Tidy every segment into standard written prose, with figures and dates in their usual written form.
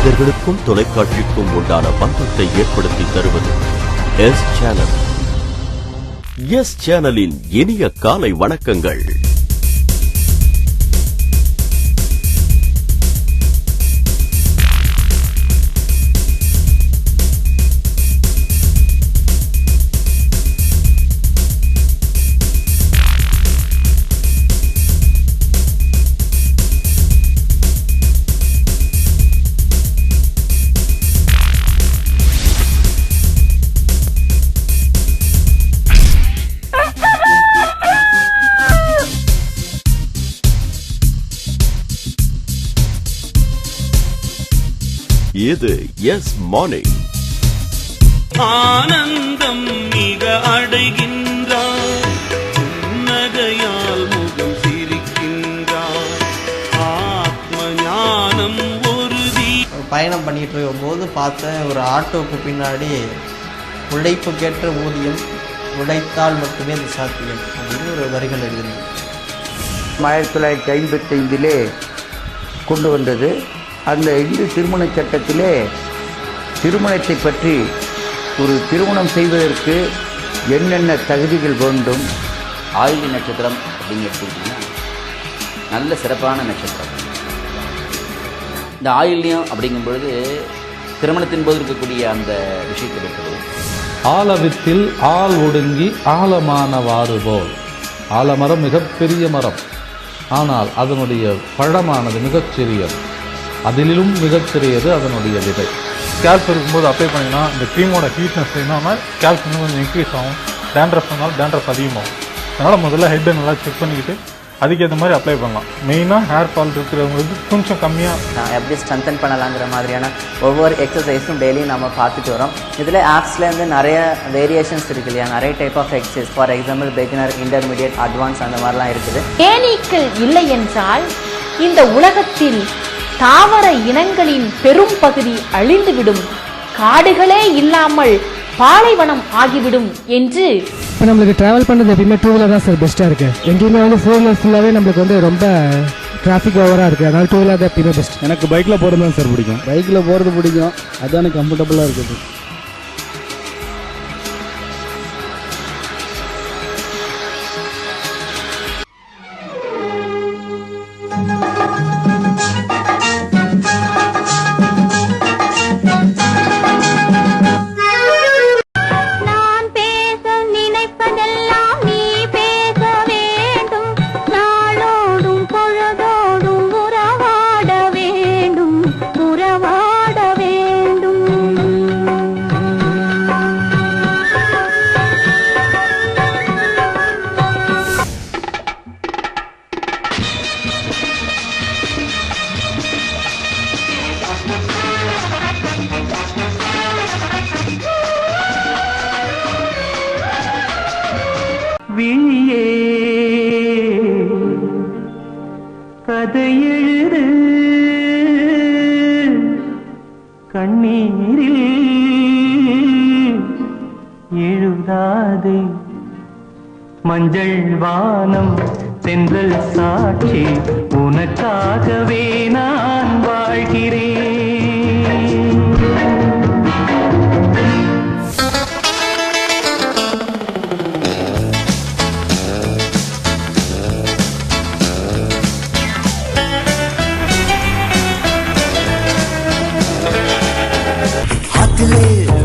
மனிதர்களுக்கும் தொலைக்காட்சிக்கும் உண்டான பந்தத்தை ஏற்படுத்தி தருவது எஸ் சேனல். எஸ் சேனலின் இனிய காலை வணக்கங்கள். இது எஸ் மார்னிங். ஆனந்தம் மிக அடைகின்றார், புன்னகையால் முகம் சிரிக்கின்றார், ஆத்ம ஞானம் உறுதி. பயணம் பண்ணிட்டு இருக்கும்போது பார்த்தேன், ஒரு ஆட்டோவுக்கு பின்னாடி உழைப்புக்கேற்ற ஊதியம், உழைத்தால் மட்டுமே அது சாத்தியம் அப்படின்னு ஒரு வரிகள் எழுதினேன். 1955 கொண்டு வந்தது. அந்த இந்து திருமண சட்டத்திலே திருமணத்தை பற்றி ஒரு திருமணம் செய்வதற்கு என்னென்ன தகுதிகள் வேண்டும். ஆயுள்ய நட்சத்திரம் அப்படின்னு எடுத்துக்கிட்டிங்கன்னா நல்ல சிறப்பான நட்சத்திரம். இந்த ஆயுள்யம் அப்படிங்கும் பொழுது திருமணத்தின் போது இருக்கக்கூடிய அந்த விஷயத்தை இருக்கிறது. ஆலவித்தில் ஆள் ஒடுங்கி ஆழமானவாறு போல். ஆலமரம் மிகப்பெரிய மரம், ஆனால் அதனுடைய பழமானது மிகச்சிறியது. அதிலும் மிகச்சிறியது அதனுடைய விதை. ஸ்கேல்ப் இருக்கும்போது அப்ளை பண்ணிங்கன்னா இந்த க்ரீமோட ஹீட்னஸ் என்னன்னா ஸ்கேல்ப் இன்னும் கொஞ்சம் இன்க்ரீஸ் ஆகும். டேண்ட்ரஃப் இருந்தாலும் டேண்ட்ரஃப் அதிகமாகும். அதனால் முதல்ல ஹெட்டை நல்லா செக் பண்ணிக்கிட்டு அதுக்கேற்ற மாதிரி அப்ளை பண்ணலாம். மெயினாக ஹேர் ஃபால் இருக்கிறவங்களுக்கு கொஞ்சம் கம்மியாக எப்படி ஸ்ட்ரென்தன் பண்ணலாங்கிற மாதிரியான ஒவ்வொரு எக்ஸசைஸும் டெய்லி நம்ம பார்த்துட்டு வரோம். இதில் ஆப்ஸ்லேருந்து நிறைய வேரியேஷன்ஸ் இருக்கு இல்லையா, நிறைய type of exercise. For example beginner, intermediate, advance அந்த மாதிரிலாம் இருக்குது. தேனீக்கள் இல்லை என்றால் இந்த உலகத்தில் தாவர இனங்களின் பெரும் பகுதி அழிந்துவிடும், காடுகளே இல்லாமல் பாலைவனம் ஆகிவிடும் என்று. இப்போ நம்மளுக்கு டிராவல் பண்ணுறது எப்பயுமே 2 வீலர் தான் சார் பெஸ்ட்டாக இருக்குது. எங்கேயுமே 4 வீலர் ஃபுல்லாகவே நம்மளுக்கு ரொம்ப டிராஃபிக் ஓவராக இருக்குது. அதனால 2 வீலர் தான் எப்பயுமே பெஸ்ட். எனக்கு பைக்கில் போகிறது தான் சார் பிடிக்கும். பைக்கில் போகிறது பிடிக்கும், அதுதான் கம்ஃபர்டபுளாக இருக்குது. விழியே கதை எழுது, கண்ணீரில் எழுதாதே. மஞ்சள் வானம் தென்றல் சாட்சி, உனக்காகவே நான் வாழ்கிறேன்.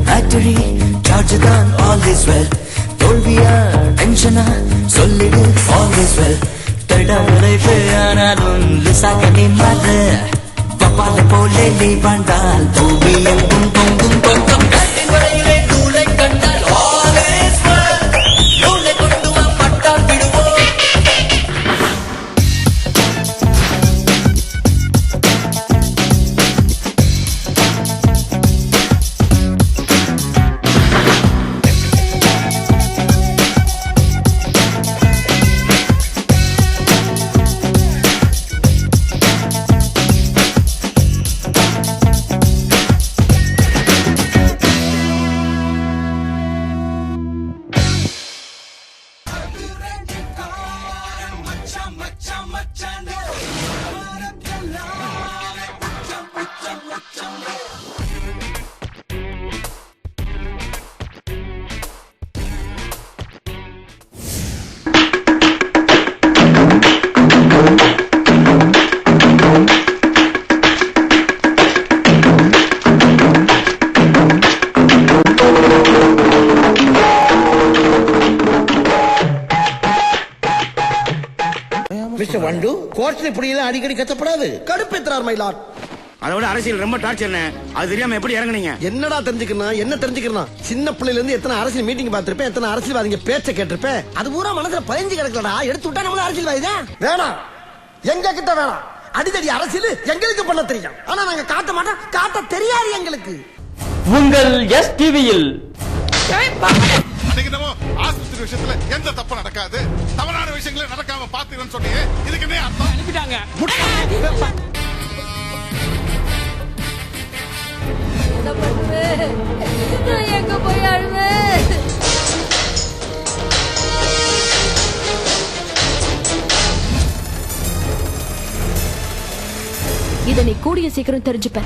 பேட்டரி சார்ஜ் தான் ஆல் இஸ் வெல். தோல்வியா டென்ஷனா சொல்லிடு ஆல் இஸ் வெல். தடவரைப்பு ஆனாலும் லிசாக்க நின்றாது. பப்பால போல நீ வந்தால் பூமி எங்கும் பொங்கும் பொங்கும். வரையிலே நூலை கண்டால் ஆல் இஸ் வெல். நூலை கொண்டு வா பட்டால் விடுவோம். மிஸ்டர் வண்டு கோர்ட்ல இப்படி எல்லாம் அடிக்கடி கத்தப்படாது. கடுப்பேத்துறார் மயிலாட். அதோட அரசியல் ரொம்ப டார்ச்சர். அது தெரியாம எப்படி இறங்குனீங்க? என்னடா தெரிஞ்சுக்கணும், என்ன தெரிஞ்சுக்கணும்? சின்ன பிள்ளைல இருந்து எத்தனை அரசியல் மீட்டிங் பார்த்திருப்பேன், எத்தனை அரசியல்வாதிங்க பேச்ச கேட்டிருப்பேன். அது பூரா மனசுல பதிஞ்சு கிடக்கலடா. எடுத்து விட்டா நம்ம அரசியல்வாதி தான். வேணாம், எங்க கிட்ட வேணாம். அடிதடி அரசியல் எங்களுக்கு பண்ண தெரியும், ஆனா நாங்க காட்ட மாட்டோம். காட்ட தெரியாது எங்களுக்கு. உங்கள் எஸ் டிவியில் ஆஸ்பத்திரி விஷயத்துல எந்த தப்பு நடக்காது, தவறான விஷயங்களே நடக்காம பாத்துக்கிறேன்னு சொன்னீங்க. இதுக்கு என்ன அர்த்தம்? அனுப்பிட்டாங்க. எங்க போய் அழுவேன்? இதை நீ கூடிய சீக்கிரம் தெரிஞ்சுப்ப.